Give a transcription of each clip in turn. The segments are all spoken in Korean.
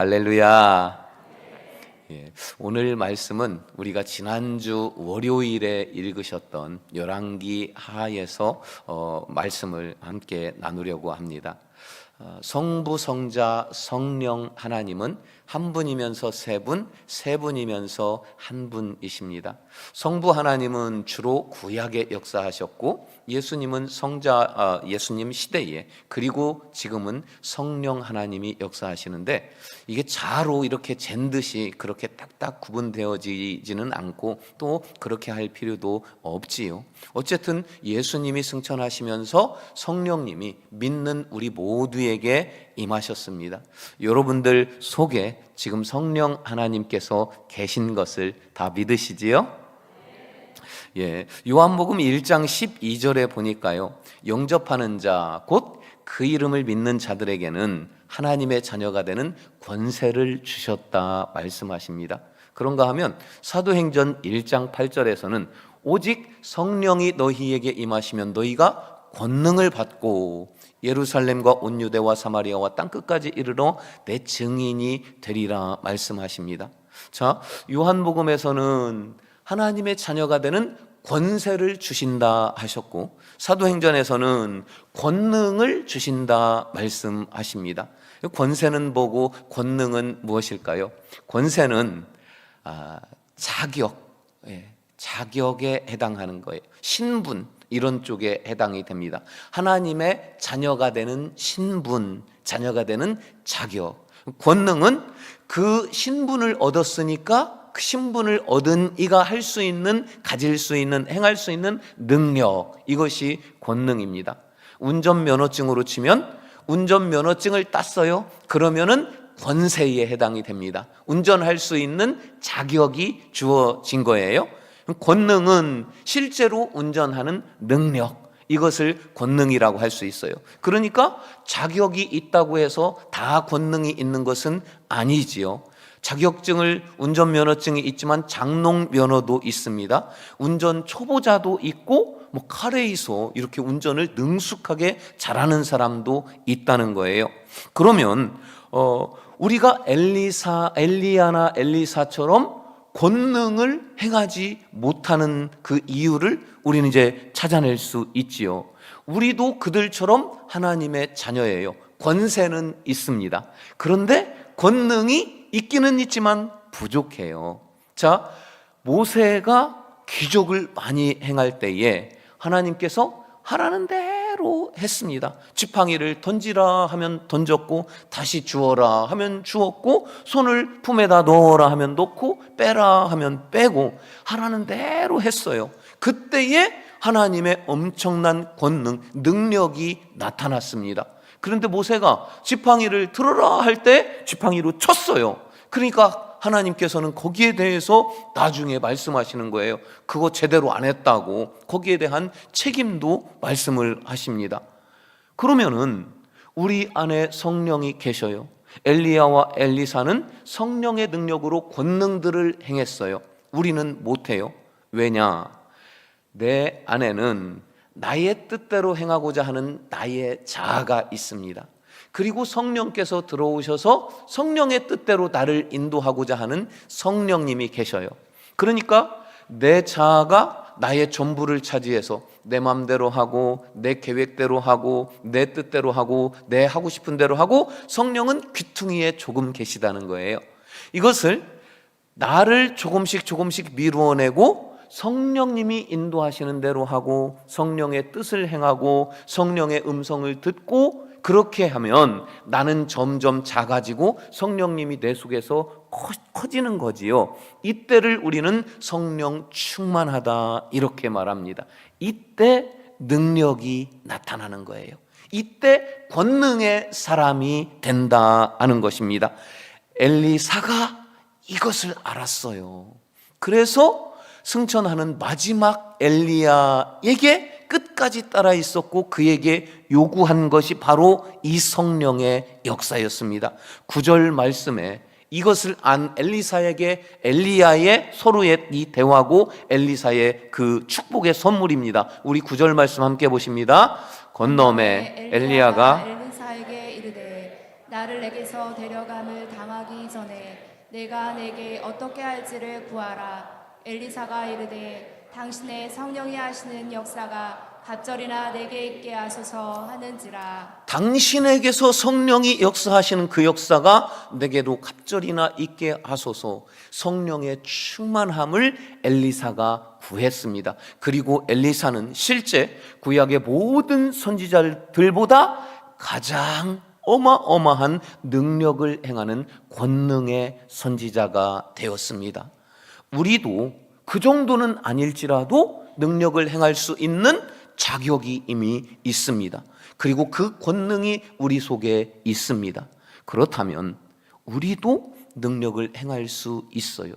할렐루야. 오늘 말씀은 우리가 지난주 월요일에 읽으셨던 열왕기 하에서 말씀을 함께 나누려고 합니다. 성부, 성자, 성령 하나님은 한 분이면서 세 분, 세 분이면서 한 분이십니다. 성부 하나님은 주로 구약에 역사하셨고 예수님은 예수님 시대에, 그리고 지금은 성령 하나님이 역사하시는데, 이게 자로 이렇게 잰 듯이 그렇게 딱딱 구분되어지지는 않고 또 그렇게 할 필요도 없지요. 어쨌든 예수님이 승천하시면서 성령님이 믿는 우리 모두에게 임하셨습니다. 여러분들 속에 지금 성령 하나님께서 계신 것을 다 믿으시지요? 요한복음 1장 12절에 보니까요, 영접하는 자, 곧 그 이름을 믿는 자들에게는 하나님의 자녀가 되는 권세를 주셨다 말씀하십니다. 그런가 하면 사도행전 1장 8절에서는 오직 성령이 너희에게 임하시면 너희가 권능을 받고 예루살렘과 온 유대와 사마리아와 땅끝까지 이르러 내 증인이 되리라 말씀하십니다. 자, 요한복음에서는 하나님의 자녀가 되는 권세를 주신다 하셨고, 사도행전에서는 권능을 주신다 말씀하십니다. 권세는 뭐고 권능은 무엇일까요? 권세는 자격에 해당하는 거예요. 신분, 이런 쪽에 해당이 됩니다. 하나님의 자녀가 되는 신분, 자녀가 되는 자격. 권능은 그 신분을 얻었으니까 그 신분을 얻은 이가 할 수 있는, 가질 수 있는, 행할 수 있는 능력, 이것이 권능입니다. 운전면허증으로 치면 운전면허증을 땄어요. 그러면은 권세에 해당이 됩니다. 운전할 수 있는 자격이 주어진 거예요. 권능은 실제로 운전하는 능력, 이것을 권능이라고 할 수 있어요. 그러니까 자격이 있다고 해서 다 권능이 있는 것은 아니지요. 자격증을, 운전면허증이 있지만 장롱면허도 있습니다. 운전 초보자도 있고 카레이서, 이렇게 운전을 능숙하게 잘하는 사람도 있다는 거예요. 그러면 우리가 엘리야나 엘리사처럼 권능을 행하지 못하는 그 이유를 우리는 이제 찾아낼 수 있지요. 우리도 그들처럼 하나님의 자녀예요. 권세는 있습니다. 그런데 권능이 있기는 있지만 부족해요. 자, 모세가 기적을 많이 행할 때에 하나님께서 하라는 대로 했습니다. 지팡이를 던지라 하면 던졌고, 다시 주어라 하면 주었고, 손을 품에다 넣어라 하면 넣고, 빼라 하면 빼고, 하라는 대로 했어요. 그때에 하나님의 엄청난 권능, 능력이 나타났습니다. 그런데 모세가 지팡이를 들어라 할 때 지팡이로 쳤어요. 그러니까 하나님께서는 거기에 대해서 나중에 말씀하시는 거예요. 그거 제대로 안 했다고 거기에 대한 책임도 말씀을 하십니다. 그러면은 우리 안에 성령이 계셔요. 엘리야와 엘리사는 성령의 능력으로 권능들을 행했어요. 우리는 못해요. 왜냐? 내 안에는 나의 뜻대로 행하고자 하는 나의 자아가 있습니다. 그리고 성령께서 들어오셔서 성령의 뜻대로 나를 인도하고자 하는 성령님이 계셔요. 그러니까 내 자아가 나의 전부를 차지해서 내 마음대로 하고, 내 계획대로 하고, 내 뜻대로 하고, 내 하고 싶은 대로 하고, 성령은 귀퉁이에 조금 계시다는 거예요. 이것을 나를 조금씩 미루어내고 성령님이 인도하시는 대로 하고, 성령의 뜻을 행하고, 성령의 음성을 듣고, 그렇게 하면 나는 점점 작아지고 성령님이 내 속에서 커지는 거지요. 이때를 우리는 성령 충만하다 이렇게 말합니다. 이때 능력이 나타나는 거예요. 이때 권능의 사람이 된다 하는 것입니다. 엘리사가 이것을 알았어요. 그래서 승천하는 마지막 엘리야에게 끝까지 따라 있었고, 그에게 요구한 것이 바로 이 성령의 역사였습니다. 9절 말씀에 이것을 안 엘리사에게 엘리야의 서로의 이 대화고 엘리사의 그 축복의 선물입니다. 우리 9절 말씀 함께 보십니다. 건너매 엘리야가 엘리사에게 이르되 나를 내게서 데려감을 당하기 전에 내가 내게 어떻게 할지를 구하라. 엘리사가 이르되 당신의 성령이 하시는 역사가 갑절이나 내게 있게 하소서 하는지라. 당신에게서 성령이 역사하시는 그 역사가 내게도 갑절이나 있게 하소서. 성령의 충만함을 엘리사가 구했습니다. 그리고 엘리사는 실제 구약의 모든 선지자들보다 가장 어마어마한 능력을 행하는 권능의 선지자가 되었습니다. 우리도 그 정도는 아닐지라도 능력을 행할 수 있는 자격이 이미 있습니다. 그리고 그 권능이 우리 속에 있습니다. 그렇다면 우리도 능력을 행할 수 있어요.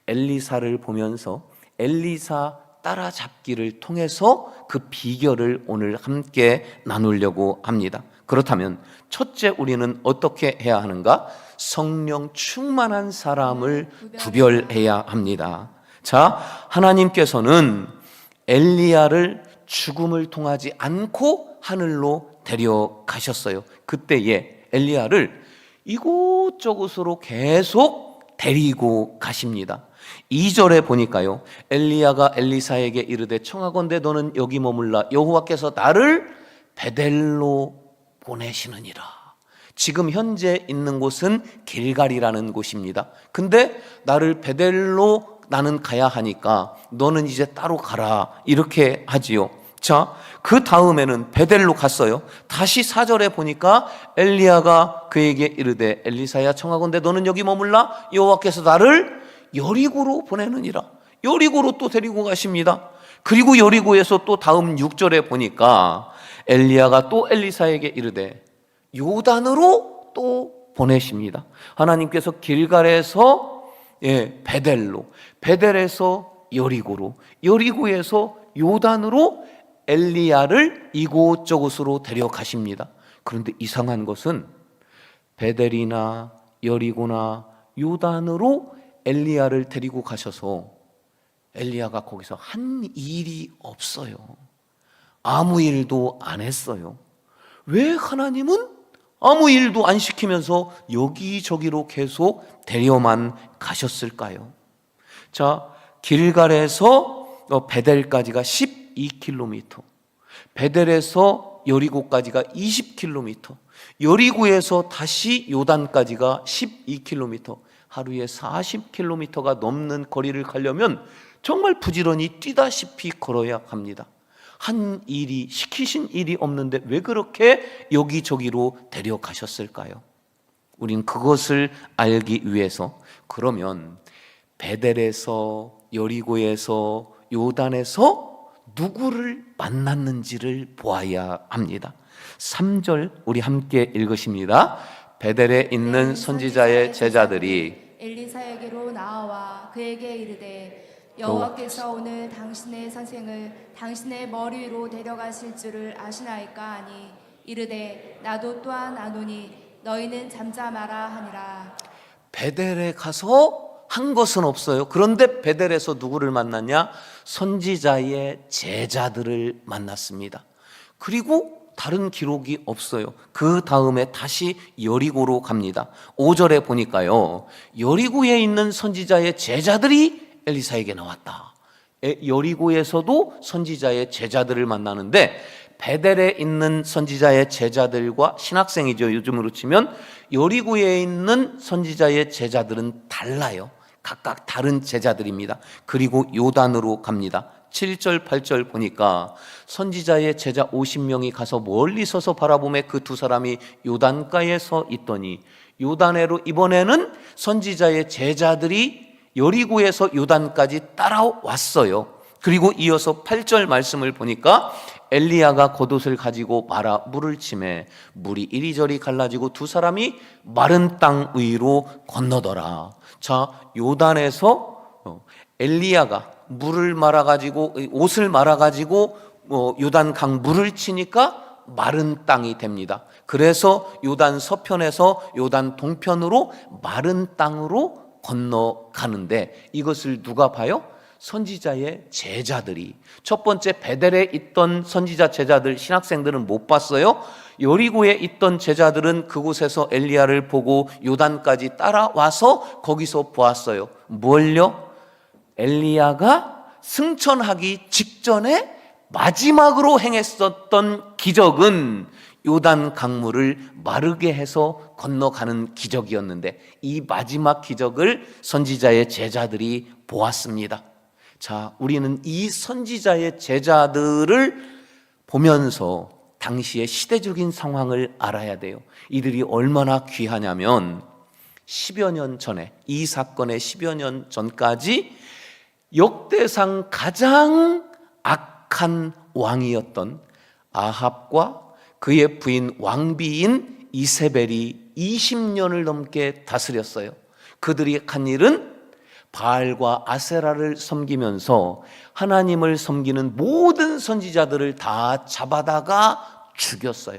엘리사를 보면서 엘리사 따라잡기를 통해서 그 비결을 오늘 함께 나누려고 합니다. 그렇다면 첫째, 우리는 어떻게 해야 하는가? 성령 충만한 사람을 구별해야 합니다. 자, 하나님께서는 엘리야를 죽음을 통하지 않고 하늘로 데려가셨어요. 그때에 엘리야를 이곳저곳으로 계속 데리고 가십니다. 2절에 보니까요, 엘리야가 엘리사에게 이르되 청하건대 너는 여기 머물라. 여호와께서 나를 베델로 보내시느니라. 지금 현재 있는 곳은 길갈이라는 곳입니다. 근데 나를 베델로 나는 가야 하니까 너는 이제 따로 가라, 이렇게 하지요. 자, 그 다음에는 베델로 갔어요. 다시 4절에 보니까 엘리야가 그에게 이르되 엘리사야 청하건대 너는 여기 머물라. 여호와께서 나를 여리고로 보내느니라. 여리고로 또 데리고 가십니다. 그리고 여리고에서 또 다음 6절에 보니까 엘리야가 또 엘리사에게 이르되 요단으로 또 보내십니다. 하나님께서 길갈에서 베델로, 베델에서 여리고로, 여리고에서 요단으로 엘리야를 이곳저곳으로 데려가십니다. 그런데 이상한 것은 베델이나 여리고나 요단으로 엘리야를 데리고 가셔서 엘리야가 거기서 한 일이 없어요. 아무 일도 안 했어요. 왜 하나님은 아무 일도 안 시키면서 여기저기로 계속 데려만 가셨을까요? 자, 길갈에서 베델까지가 12km, 베델에서 여리고까지가 20km, 여리고에서 다시 요단까지가 12km, 하루에 40km가 넘는 거리를 가려면 정말 부지런히 뛰다시피 걸어야 합니다. 한 일이, 시키신 일이 없는데 왜 그렇게 여기저기로 데려가셨을까요? 우린 그것을 알기 위해서, 그러면 베델에서 여리고에서 요단에서 누구를 만났는지를 보아야 합니다. 3절 우리 함께 읽으십니다. 베델에 있는 선지자의 제자들이 엘리사에게로 나와 그에게 이르되 여호와께서 오늘 당신의 선생을 당신의 머리 위로 데려가실 줄을 아시나이까 하니 이르되 나도 또한 아노니 너희는 잠잠하라 하니라. 베델에 가서 한 것은 없어요. 그런데 베델에서 누구를 만났냐? 선지자의 제자들을 만났습니다. 그리고 다른 기록이 없어요. 그 다음에 다시 여리고로 갑니다. 5절에 보니까요, 여리고에 있는 선지자의 제자들이 엘리사에게 나왔다. 여리고에서도 선지자의 제자들을 만나는데 베델에 있는 선지자의 제자들과 신학생이죠, 요즘으로 치면. 여리고에 있는 선지자의 제자들은 달라요. 각각 다른 제자들입니다. 그리고 요단으로 갑니다. 7절 8절 보니까 선지자의 제자 50명이 가서 멀리 서서 바라보매 그 두 사람이 요단가에 서 있더니 요단해로 이번에는 선지자의 제자들이 여리고에서 요단까지 따라왔어요. 그리고 이어서 8절 말씀을 보니까 엘리야가 겉옷을 가지고 말아 물을 치매 물이 이리저리 갈라지고 두 사람이 마른 땅 위로 건너더라. 자, 요단에서 엘리야가 물을 말아가지고 옷을 말아가지고 요단 강 물을 치니까 마른 땅이 됩니다. 그래서 요단 서편에서 요단 동편으로 마른 땅으로 건너가는데 이것을 누가 봐요? 선지자의 제자들이. 첫 번째 베델에 있던 선지자 제자들, 신학생들은 못 봤어요. 여리고에 있던 제자들은 그곳에서 엘리야를 보고 요단까지 따라와서 거기서 보았어요. 뭘요? 엘리야가 승천하기 직전에 마지막으로 행했었던 기적은 요단 강물을 마르게 해서 건너가는 기적이었는데, 이 마지막 기적을 선지자의 제자들이 보았습니다. 자, 우리는 이 선지자의 제자들을 보면서 당시의 시대적인 상황을 알아야 돼요. 이들이 얼마나 귀하냐면 10여 년 전에, 이 사건의 10여 년 전까지 역대상 가장 악한 왕이었던 아합과 그의 부인 왕비인 이세벨이 20년을 넘게 다스렸어요. 그들이 한 일은 바알과 아세라를 섬기면서 하나님을 섬기는 모든 선지자들을 다 잡아다가 죽였어요.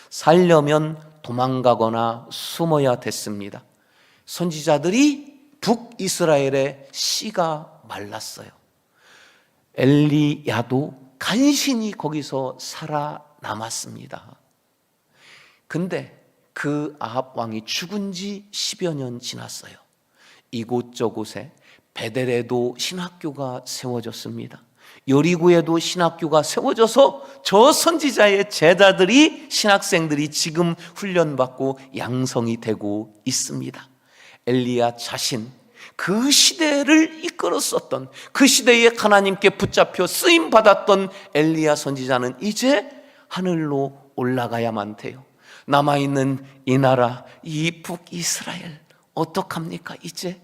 살려면 도망가거나 숨어야 됐습니다. 선지자들이 북이스라엘의 씨가 말랐어요. 엘리야도 간신히 거기서 살아남았습니다. 근데 그 아합 왕이 죽은 지 10여 년 지났어요. 이곳저곳에 베델에도 신학교가 세워졌습니다. 여리고에도 신학교가 세워져서 저 선지자의 제자들이, 신학생들이 지금 훈련받고 양성이 되고 있습니다. 엘리야 자신, 그 시대를 이끌었었던, 그 시대에 하나님께 붙잡혀 쓰임받았던 엘리야 선지자는 이제 하늘로 올라가야만 돼요. 남아있는 이 나라, 이 북이스라엘 어떡합니까? 이제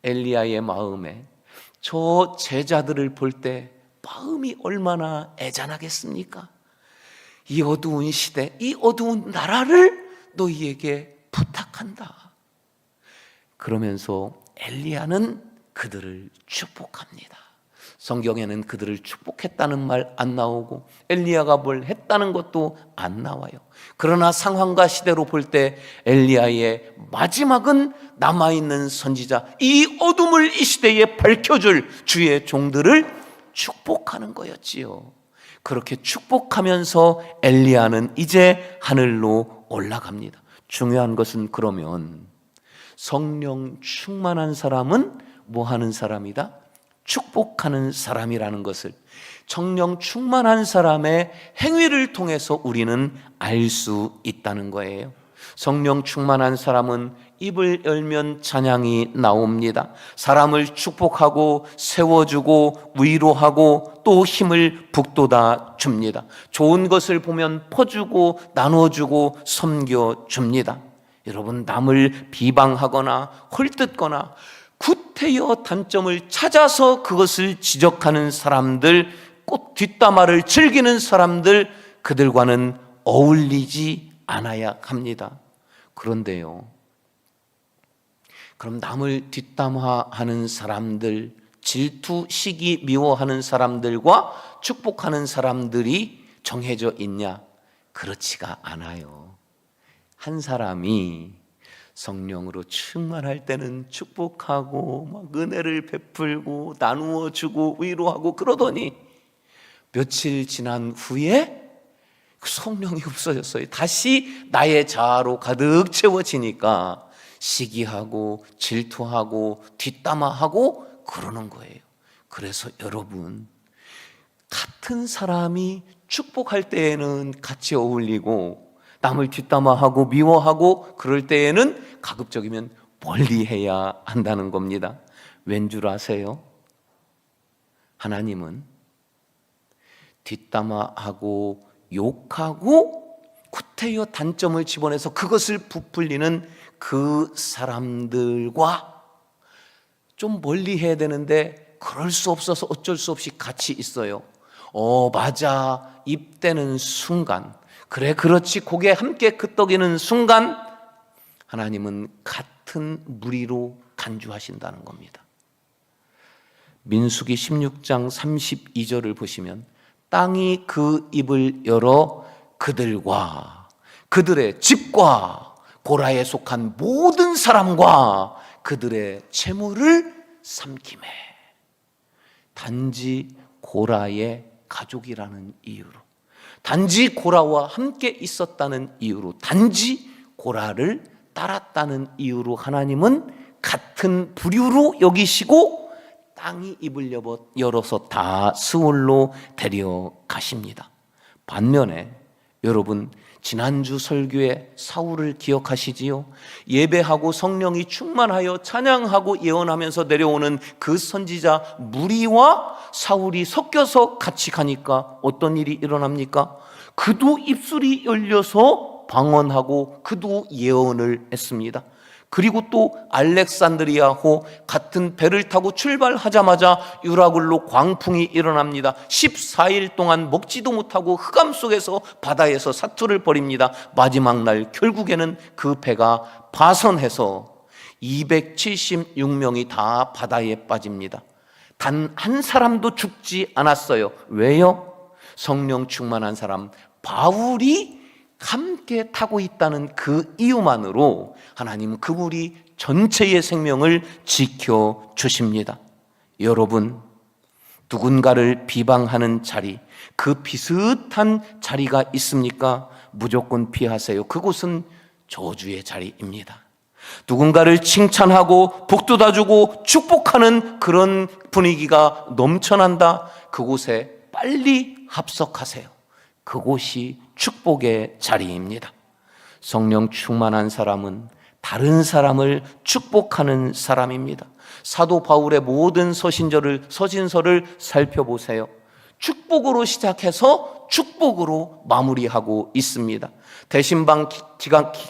엘리야의 마음에 저 제자들을 볼 때 마음이 얼마나 애잔하겠습니까? 이 어두운 시대, 이 어두운 나라를 너희에게 부탁한다. 그러면서 엘리야는 그들을 축복합니다. 성경에는 그들을 축복했다는 말 안 나오고 엘리야가 뭘 했다는 것도 안 나와요. 그러나 상황과 시대로 볼 때 엘리야의 마지막은 남아있는 선지자, 이 어둠을 이 시대에 밝혀줄 주의 종들을 축복하는 거였지요. 그렇게 축복하면서 엘리야는 이제 하늘로 올라갑니다. 중요한 것은 그러면 성령 충만한 사람은 뭐 하는 사람이다? 축복하는 사람이라는 것을, 성령 충만한 사람의 행위를 통해서 우리는 알 수 있다는 거예요. 성령 충만한 사람은 입을 열면 찬양이 나옵니다. 사람을 축복하고 세워주고 위로하고 또 힘을 북돋아 줍니다. 좋은 것을 보면 퍼주고 나눠주고 섬겨줍니다. 여러분, 남을 비방하거나 헐뜯거나 구태여 단점을 찾아서 그것을 지적하는 사람들, 꽃 뒷담화를 즐기는 사람들, 그들과는 어울리지 않아야 합니다. 그런데요, 그럼 남을 뒷담화하는 사람들, 질투, 시기, 미워하는 사람들과 축복하는 사람들이 정해져 있냐? 그렇지가 않아요. 한 사람이 성령으로 충만할 때는 축복하고 막 은혜를 베풀고 나누어 주고 위로하고 그러더니 며칠 지난 후에 그 성령이 없어졌어요. 다시 나의 자아로 가득 채워지니까 시기하고 질투하고 뒷담화하고 그러는 거예요. 그래서 여러분, 같은 사람이 축복할 때에는 같이 어울리고 남을 뒷담화하고 미워하고 그럴 때에는 가급적이면 멀리해야 한다는 겁니다. 왠 줄 아세요? 하나님은 뒷담화하고 욕하고 구태여 단점을 집어내서 그것을 부풀리는 그 사람들과 좀 멀리해야 되는데 그럴 수 없어서 어쩔 수 없이 같이 있어요. 맞아, 입대는 순간, 그래 그렇지, 고개 함께 끄덕이는 순간 하나님은 같은 무리로 간주하신다는 겁니다. 민수기 16장 32절을 보시면 땅이 그 입을 열어 그들과 그들의 집과 고라에 속한 모든 사람과 그들의 재물을 삼키매, 단지 고라의 가족이라는 이유로, 단지 고라와 함께 있었다는 이유로, 단지 고라를 따랐다는 이유로 하나님은 같은 부류로 여기시고 땅이 입을 열어서 다 스올로 데려가십니다. 반면에 여러분, 지난주 설교에 사울을 기억하시지요? 예배하고 성령이 충만하여 찬양하고 예언하면서 내려오는 그 선지자 무리와 사울이 섞여서 같이 가니까 어떤 일이 일어납니까? 그도 입술이 열려서 방언하고 그도 예언을 했습니다. 그리고 또 알렉산드리아호 같은 배를 타고 출발하자마자 유라굴로 광풍이 일어납니다. 14일 동안 먹지도 못하고 흑암 속에서 바다에서 사투를 벌입니다. 마지막 날 결국에는 그 배가 파선해서 276명이 다 바다에 빠집니다. 단 한 사람도 죽지 않았어요. 왜요? 성령 충만한 사람 바울이 함께 타고 있다는 그 이유만으로 하나님은 그 무리 전체의 생명을 지켜주십니다. 여러분, 누군가를 비방하는 자리, 그 비슷한 자리가 있습니까? 무조건 피하세요. 그곳은 저주의 자리입니다. 누군가를 칭찬하고 복돋아주고 축복하는 그런 분위기가 넘쳐난다. 그곳에 빨리 합석하세요. 그곳이 축복의 자리입니다. 성령 충만한 사람은 다른 사람을 축복하는 사람입니다. 사도 바울의 모든 서신서를 살펴보세요. 축복으로 시작해서 축복으로 마무리하고 있습니다. 대신방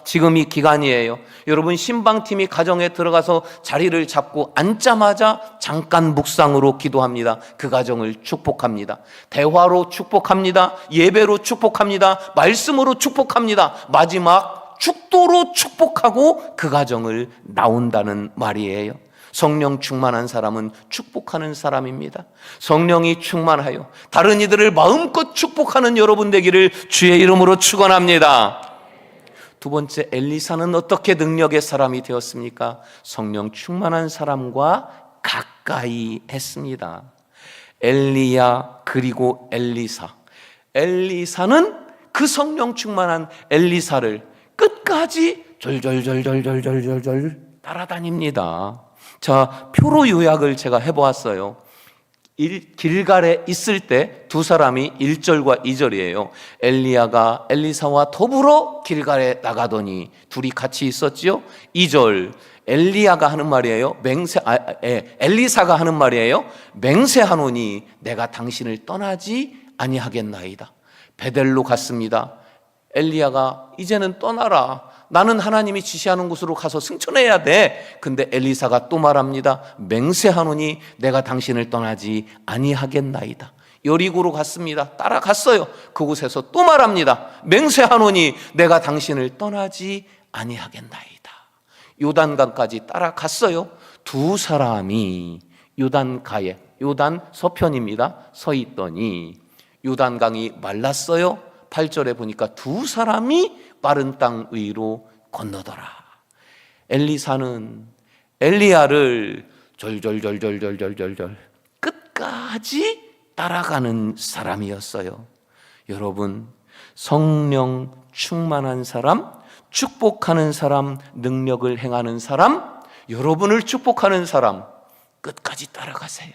지금이 기간이에요. 여러분, 신방팀이 가정에 들어가서 자리를 잡고 앉자마자 잠깐 묵상으로 기도합니다. 그 가정을 축복합니다. 대화로 축복합니다. 예배로 축복합니다. 말씀으로 축복합니다. 마지막 축도로 축복하고 그 가정을 나온다는 말이에요. 성령 충만한 사람은 축복하는 사람입니다. 성령이 충만하여 다른 이들을 마음껏 축복하는 여러분 되기를 주의 이름으로 축원합니다. 두 번째, 엘리사는 어떻게 능력의 사람이 되었습니까? 성령 충만한 사람과 가까이 했습니다. 엘리야 그리고 엘리사. 엘리사는 그 성령 충만한 엘리사를 끝까지 절절절절절절절 따라다닙니다. 자, 표로 요약을 제가 해보았어요. 길갈에 있을 때 두 사람이 1절과 2절이에요. 엘리야가 엘리사와 더불어 길갈에 나가더니 둘이 같이 있었지요. 2절, 엘리야가 하는 말이에요. 엘리사가 하는 말이에요. 맹세하노니 내가 당신을 떠나지 아니하겠나이다. 베델로 갔습니다. 엘리야가 이제는 떠나라. 나는 하나님이 지시하는 곳으로 가서 승천해야 돼. 근데 엘리사가 또 말합니다. 맹세하노니 내가 당신을 떠나지 아니하겠나이다. 여리고로 갔습니다. 따라갔어요. 그곳에서 또 말합니다. 맹세하노니 내가 당신을 떠나지 아니하겠나이다. 요단강까지 따라갔어요. 두 사람이 요단가에, 요단 서편입니다. 서 있더니 요단강이 말랐어요. 8절에 보니까 두 사람이 마른 땅 위로 건너더라. 엘리사는 엘리야를 절절절절절절절 끝까지 따라가는 사람이었어요. 여러분, 성령 충만한 사람, 축복하는 사람, 능력을 행하는 사람, 여러분을 축복하는 사람 끝까지 따라가세요.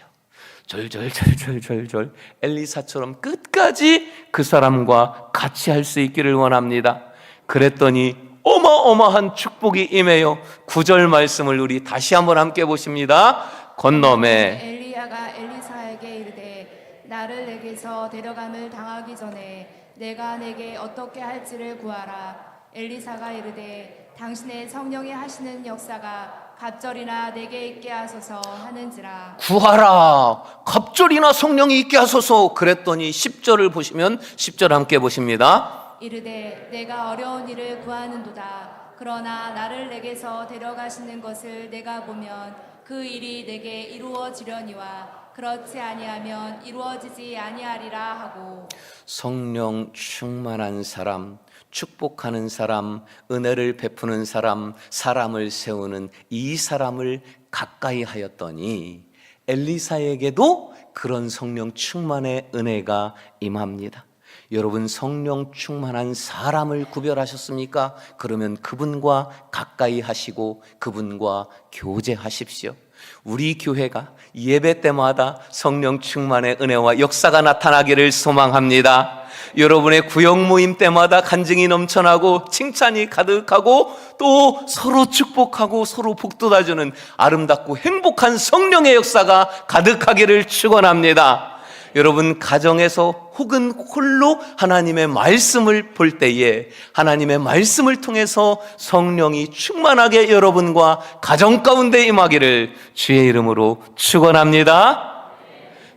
절절절절절절 엘리사처럼 끝까지 그 사람과 같이 할 수 있기를 원합니다. 그랬더니 어마어마한 축복이 임해요. 9절 말씀을 우리 다시 한번 함께 보십니다. 건너매 엘리야가 엘리사에게 이르되 나를 내게서 데려감을 당하기 전에 내가 내게 어떻게 할지를 구하라. 엘리사가 이르되 당신의 성령이 하시는 역사가 갑절이나 내게 있게 하소서 하는지라. 구하라. 갑절이나 성령이 있게 하소서. 그랬더니 10절을 보시면 10절 함께 보십니다. 이르되 내가 어려운 일을 구하는도다. 그러나 나를 내게서 데려가시는 것을 내가 보면 그 일이 내게 이루어지려니와 그렇지 아니하면 이루어지지 아니하리라 하고. 성령 충만한 사람, 축복하는 사람, 은혜를 베푸는 사람, 사람을 세우는 이 사람을 가까이 하였더니 엘리사에게도 그런 성령 충만의 은혜가 임합니다. 여러분 성령 충만한 사람을 구별하셨습니까? 그러면 그분과 가까이 하시고 그분과 교제하십시오. 우리 교회가 예배 때마다 성령 충만의 은혜와 역사가 나타나기를 소망합니다. 여러분의 구역 모임 때마다 간증이 넘쳐나고 칭찬이 가득하고 또 서로 축복하고 서로 복돋아주는 아름답고 행복한 성령의 역사가 가득하기를 축원합니다. 여러분 가정에서 혹은 홀로 하나님의 말씀을 볼 때에 하나님의 말씀을 통해서 성령이 충만하게 여러분과 가정 가운데 임하기를 주의 이름으로 축원합니다.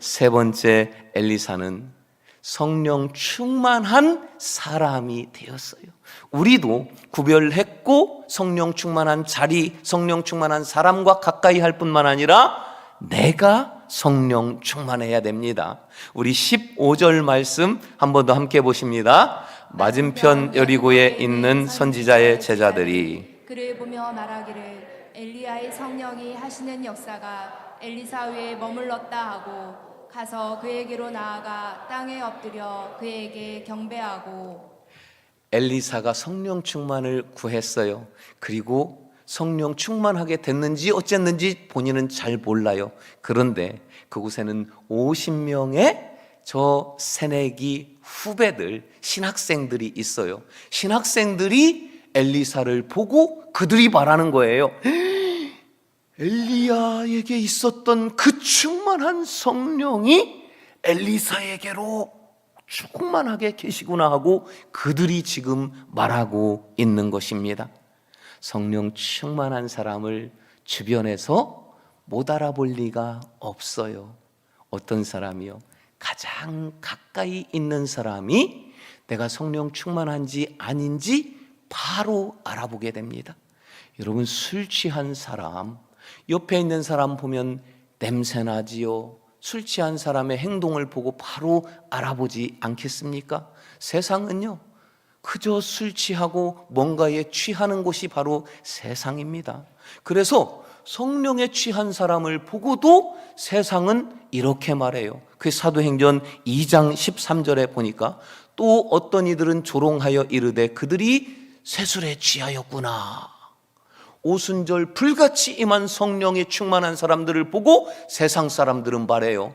세 번째, 엘리사는 성령 충만한 사람이 되었어요. 우리도 구별했고 성령 충만한 자리, 성령 충만한 사람과 가까이 할 뿐만 아니라 내가 성령 충만해야 됩니다. 우리 15절 말씀 한 번 더 함께 보십니다. 맞은편 여리고에 있는 선지자의 제자들이 그를 보며 말하기를 엘리야의 성령이 하시는 역사가 엘리사 위에 머물렀다 하고 가서 그에게로 나아가 땅에 엎드려 그에게 경배하고. 엘리사가 성령 충만을 구했어요. 그리고 성령 충만하게 됐는지 어쨌는지 본인은 잘 몰라요. 그런데 그곳에는 50명의 저 새내기 후배들, 신학생들이 있어요. 신학생들이 엘리사를 보고 그들이 말하는 거예요. 엘리야에게 있었던 그 충만한 성령이 엘리사에게로 충만하게 계시구나 하고 그들이 지금 말하고 있는 것입니다. 성령 충만한 사람을 주변에서 못 알아볼 리가 없어요. 어떤 사람이요? 가장 가까이 있는 사람이 내가 성령 충만한지 아닌지 바로 알아보게 됩니다. 여러분, 술 취한 사람, 옆에 있는 사람 보면 냄새나지요. 술 취한 사람의 행동을 보고 바로 알아보지 않겠습니까? 세상은요, 그저 술 취하고 뭔가에 취하는 곳이 바로 세상입니다. 그래서 성령에 취한 사람을 보고도 세상은 이렇게 말해요. 그 사도행전 2장 13절에 보니까 또 어떤 이들은 조롱하여 이르되 그들이 쇠술에 취하였구나. 오순절 불같이 임한 성령에 충만한 사람들을 보고 세상 사람들은 말해요.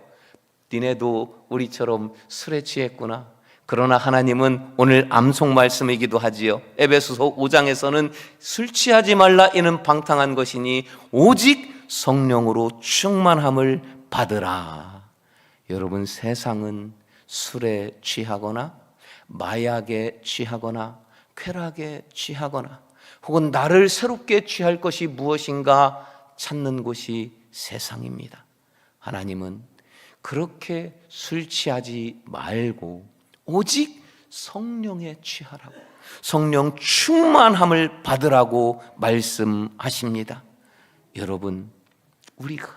니네도 우리처럼 술에 취했구나. 그러나 하나님은 오늘 암송 말씀이기도 하지요. 에베소서 5장에서는 술 취하지 말라 이는 방탕한 것이니 오직 성령으로 충만함을 받으라. 여러분, 세상은 술에 취하거나 마약에 취하거나 쾌락에 취하거나 혹은 나를 새롭게 취할 것이 무엇인가 찾는 곳이 세상입니다. 하나님은 그렇게 술 취하지 말고 오직 성령에 취하라고, 성령 충만함을 받으라고 말씀하십니다. 여러분, 우리가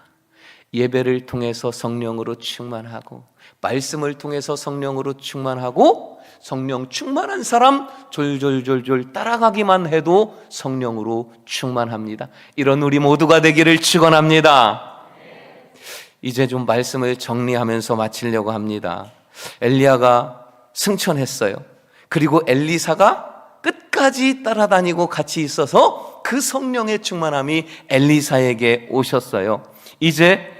예배를 통해서 성령으로 충만하고 말씀을 통해서 성령으로 충만하고 성령 충만한 사람 졸졸졸졸 따라가기만 해도 성령으로 충만합니다. 이런 우리 모두가 되기를 축원합니다. 이제 좀 말씀을 정리하면서 마치려고 합니다. 엘리야가 승천했어요. 그리고 엘리사가 끝까지 따라다니고 같이 있어서 그 성령의 충만함이 엘리사에게 오셨어요. 이제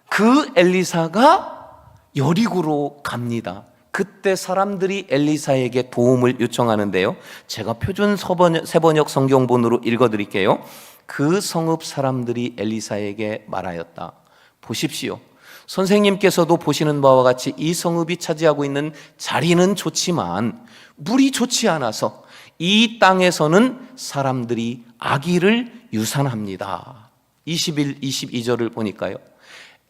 그 엘리사가 여리고로 갑니다. 그때 사람들이 엘리사에게 도움을 요청하는데요, 제가 표준 세번역 성경본으로 읽어드릴게요. 그 성읍 사람들이 엘리사에게 말하였다. 보십시오. 선생님께서도 보시는 바와 같이 이 성읍이 차지하고 있는 자리는 좋지만 물이 좋지 않아서 이 땅에서는 사람들이 악의를 유산합니다. 21, 22절을 보니까요,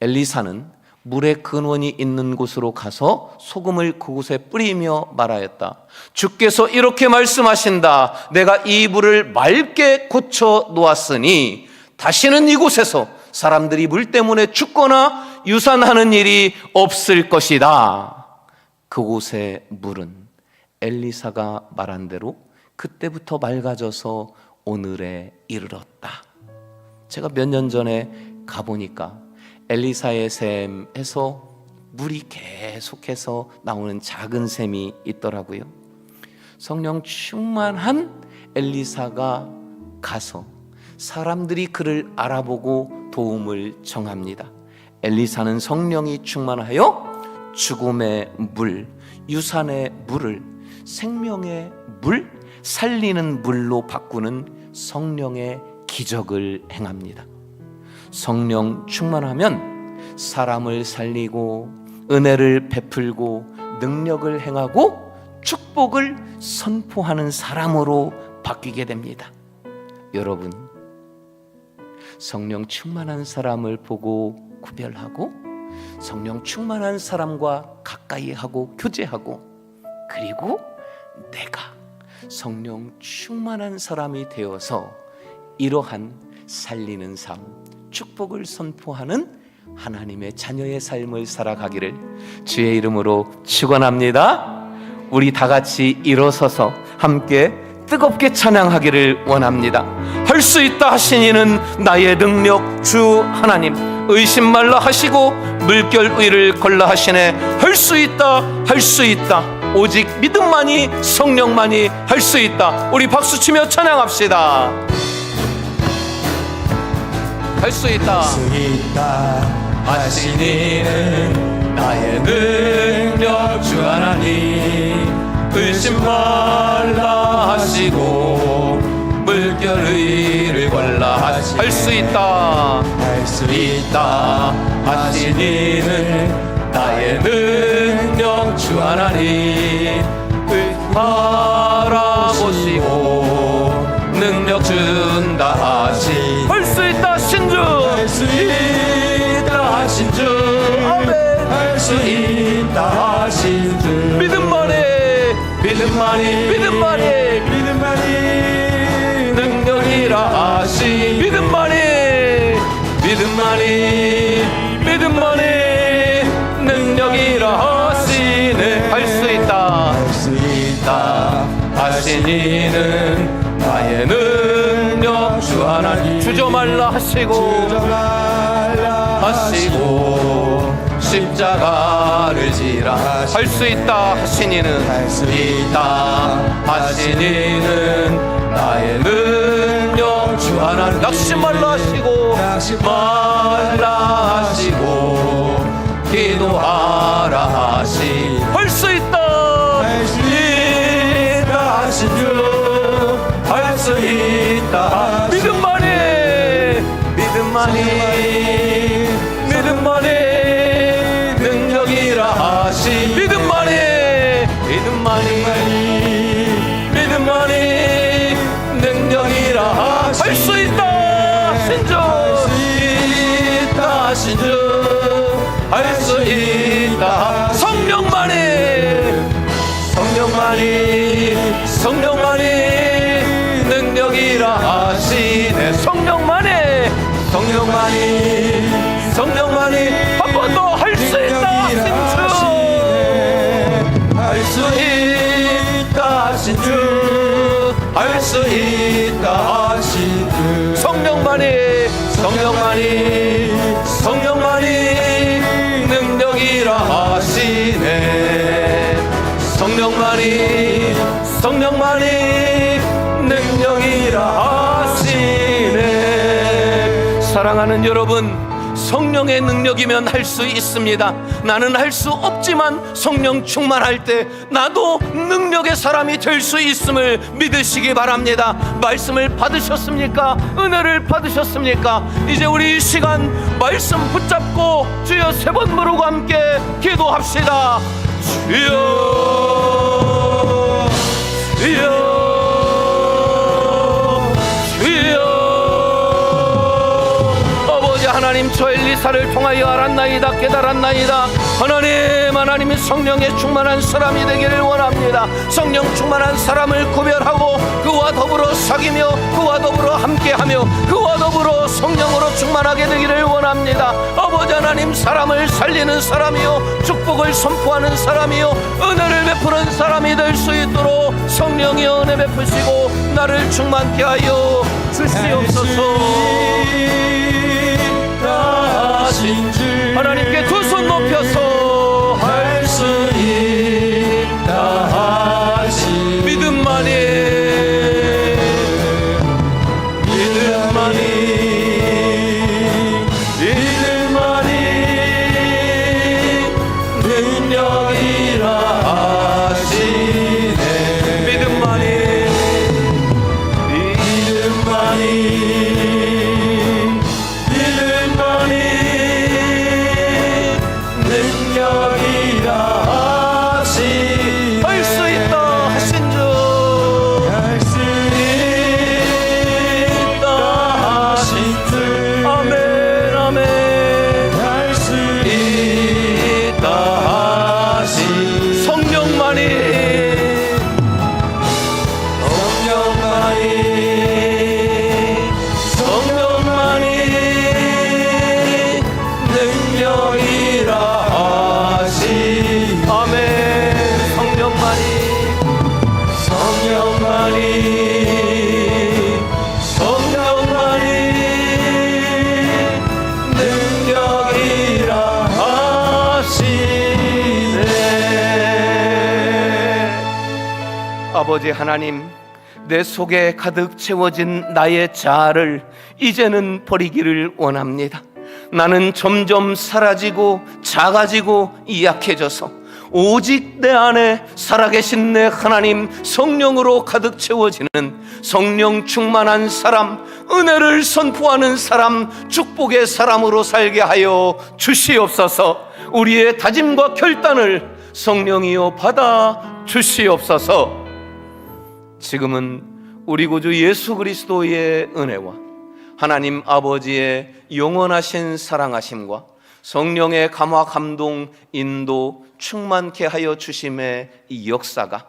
엘리사는 물의 근원이 있는 곳으로 가서 소금을 그곳에 뿌리며 말하였다. 주께서 이렇게 말씀하신다. 내가 이 물을 맑게 고쳐 놓았으니 다시는 이곳에서 사람들이 물 때문에 죽거나 유산하는 일이 없을 것이다. 그곳의 물은 엘리사가 말한 대로 그때부터 맑아져서 오늘에 이르렀다. 제가 몇 년 전에 가보니까 엘리사의 샘에서 물이 계속해서 나오는 작은 샘이 있더라고요. 성령 충만한 엘리사가 가서 사람들이 그를 알아보고 도움을 청합니다. 엘리사는 성령이 충만하여 죽음의 물, 유산의 물을 생명의 물, 살리는 물로 바꾸는 성령의 기적을 행합니다. 성령 충만하면 사람을 살리고 은혜를 베풀고 능력을 행하고 축복을 선포하는 사람으로 바뀌게 됩니다. 여러분, 성령 충만한 사람을 보고 구별하고 성령 충만한 사람과 가까이 하고 교제하고, 그리고 내가 성령 충만한 사람이 되어서 이러한 살리는 삶, 축복을 선포하는 하나님의 자녀의 삶을 살아가기를 주의 이름으로 축원합니다. 우리 다 같이 일어서서 함께 뜨겁게 찬양하기를 원합니다. 할 수 있다 하신 이는 나의 능력 주 하나님, 의심 말라 하시고 물결 위를 걸라 하시네. 할 수 있다, 할 수 있다. 오직 믿음만이, 성령만이 할 수 있다. 우리 박수치며 찬양합시다. 할 수 있다, 수 있다 하신 이는 나의 능력 주 하나님, 의심 말라 하시고 물결 위를 걸라 하시네. 할 수 있다, 할 수 있다 하신 이는 나의 능력 주 하나님, 바라보시고 능력 준다 하신, 할 수 있다 신주, 할 수 있다 하신 주, 아멘. 할 수 있다 하신 주, 믿음만이, 믿음만이, 믿음만이, 믿음만이 능력이라 하시. 믿음만이, 믿음만이, 믿음만이 능력이라 하시네. 할 수 있다, 할 수 있다 하신 이는 나의 능력 주 하나님, 주저 말라 하시고 주저 말라 하시고 십자가를 지라 하시고, 할 수 있다 하신 이는 할 수 있다 하신 이는 나의 능력 주 하나님, 낙심 말라 하시고 낙심 말라 하시고 기도하라 하시, 할 수 있다, 할 수 있다 하신 주, 할 수 있다 하신 믿음만이, 믿음만이, 믿음만이 능력이라 하시. 믿음만이, 믿음만이, 믿음만이 능력이라 하시. 할 수 있다 신주, 하신 주, 할 수 있다 성령만이, 성령만이, 성령만이 능력이라 하시네. 성령만이, 성령만이, 성령만이 한 번 더 할 수 있다 신주, 할 수 있다 하신 주, 할 수 있다 하신 주, 성령만이, 성령만이, 성령만이 능력이라 하시네. 성령만이, 성령만이 능력이라 하시네. 사랑하는 여러분, 성령의 능력이면 할 수 있습니다. 나는 할 수 없지만 성령 충만할 때 나도 능력의 사람이 될 수 있음을 믿으시기 바랍니다. 말씀을 받으셨습니까? 은혜를 받으셨습니까? 이제 우리 이 시간 말씀 붙잡고 주여 세 번 부르고 함께 기도합시다. 주여, 주여, 하나님, 저 엘리사를 통하여 알았나이다, 깨달았나이다. 하나님이 성령에 충만한 사람이 되기를 원합니다. 성령 충만한 사람을 구별하고 그와 더불어 사귀며 그와 더불어 함께하며 그와 더불어 성령으로 충만하게 되기를 원합니다. 아버지 하나님, 사람을 살리는 사람이요 축복을 선포하는 사람이요 은혜를 베푸는 사람이 될 수 있도록 성령이 은혜 베푸시고 나를 충만케 하여 주시옵소서. 하나님께 두 손 높여서 아버지 하나님, 내 속에 가득 채워진 나의 자아를 이제는 버리기를 원합니다. 나는 점점 사라지고 작아지고 약해져서 오직 내 안에 살아계신 내 하나님 성령으로 가득 채워지는 성령 충만한 사람, 은혜를 선포하는 사람, 축복의 사람으로 살게 하여 주시옵소서. 우리의 다짐과 결단을 성령이여 받아 주시옵소서. 지금은 우리 구주 예수 그리스도의 은혜와 하나님 아버지의 영원하신 사랑하심과 성령의 감화 감동 인도 충만케 하여 주심의 이 역사가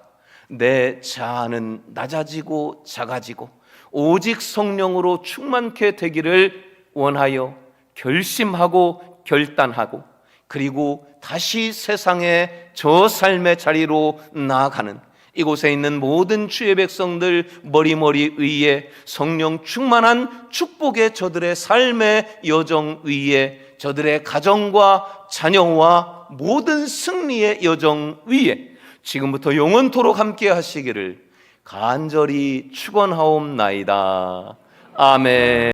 내 자아는 낮아지고 작아지고 오직 성령으로 충만케 되기를 원하여 결심하고 결단하고, 그리고 다시 세상의 저 삶의 자리로 나아가는 이곳에 있는 모든 주의 백성들 머리머리 위에 성령 충만한 축복의 저들의 삶의 여정 위에, 저들의 가정과 자녀와 모든 승리의 여정 위에 지금부터 영원토록 함께 하시기를 간절히 축원하옵나이다. 아멘.